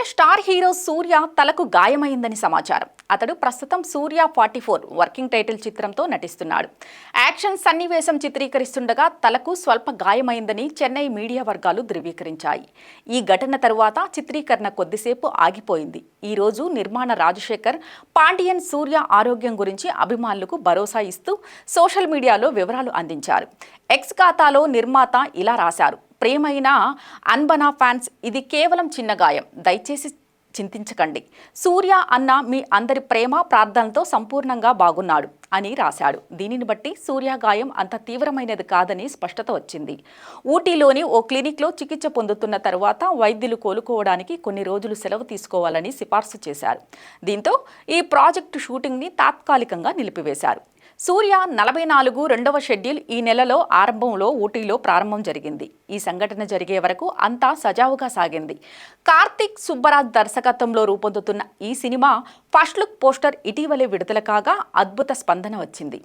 Star hero సూర్య తలకు గాయమైందని సమాచారం. అతడు ప్రస్తుతం సూర్య 44 వర్కింగ్ టైటిల్ చిత్రంతో నటిస్తున్నాడు. యాక్షన్ సన్నివేశం చిత్రీకరిస్తుండగా తలకు స్వల్ప గాయమైందని చెన్నై మీడియా వర్గాలు ధృవీకరించాయి. ఈ ఘటన తరువాత చిత్రీకరణ కొద్దిసేపు ఆగిపోయింది. ఈ రోజు నిర్మాణ రాజశేఖర్ పాండియన్ సూర్య ఆరోగ్యం గురించి అభిమానులకు భరోసా ఇస్తూ సోషల్ మీడియాలో వివరాలు అందించారు. ఎక్స్ ఖాతాలో నిర్మాత ఇలా రాశారు: ప్రియమైన అన్బనా ఫ్యాన్స్, ఇది కేవలం చిన్న గాయం, దయచేసి చింతించకండి. సూర్య అన్న మీ అందరి ప్రేమ ప్రార్థనతో సంపూర్ణంగా బాగున్నాడు అని రాశాడు. దీనిని బట్టి సూర్య గాయం అంత తీవ్రమైనది కాదని స్పష్టత వచ్చింది. ఊటీలోని ఓ క్లినిక్లో చికిత్స పొందుతున్న తరువాత వైద్యులు కోలుకోవడానికి కొన్ని రోజులు సెలవు తీసుకోవాలని సిఫార్సు చేశారు. దీంతో ఈ ప్రాజెక్టు షూటింగ్ని తాత్కాలికంగా నిలిపివేశారు. సూర్య 44 రెండవ షెడ్యూల్ ఈ నెలలో ఆరంభంలో ఊటీలో ప్రారంభం జరిగింది. ఈ సంఘటన జరిగే వరకు అంతా సజావుగా సాగింది. కార్తిక్ సుబ్బరాజ్ దర్శకత్వంలో రూపొందుతున్న ఈ సినిమా ఫస్ట్ లుక్ పోస్టర్ ఇటీవలే విడుదల కాగా అద్భుత స్పందన వచ్చింది.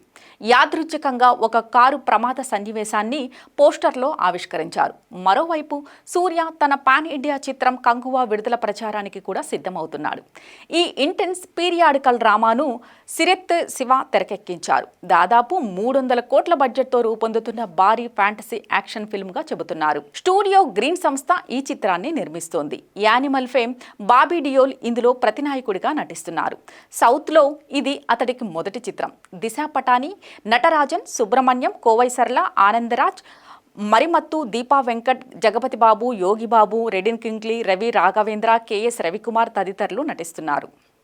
యాదృచ్ఛికంగా ఒక కారు ప్రమాద సన్నివేశాన్ని పోస్టర్లో ఆవిష్కరించారు. మరోవైపు సూర్య తన పాన్ ఇండియా చిత్రం కంగువా విడుదల ప్రచారానికి కూడా సిద్ధమవుతున్నాడు. ఈ ఇంటెన్స్ పీరియాడికల్ డ్రామాను సిరెత్ శివ తెరకెక్కించారు. దాదాపు 300 కోట్ల బడ్జెట్తో రూపొందుతున్న భారీ ఫ్యాంటసీ యాక్షన్ ఫిల్మ్గా చెబుతున్నారు. స్టూడియో గ్రీన్ సంస్థ ఈ చిత్రాన్ని నిర్మిస్తోంది. యానిమల్ ఫేమ్ బాబీ డియోల్ ఇందులో ప్రతినాయకుడిగా నటిస్తున్నారు. సౌత్లో ఇది అతడికి మొదటి చిత్రం. దిశా పటాని, నటరాజన్, సుబ్రహ్మణ్యం, కోవై సరళ, ఆనందరాజ్, మరిమత్తు, దీపా వెంకట్, జగపతి బాబు, యోగి బాబు, రెడిన్ కింగ్లీ, రవి రాఘవేంద్ర, కెఎస్ రవికుమార్ తదితరులు నటిస్తున్నారు.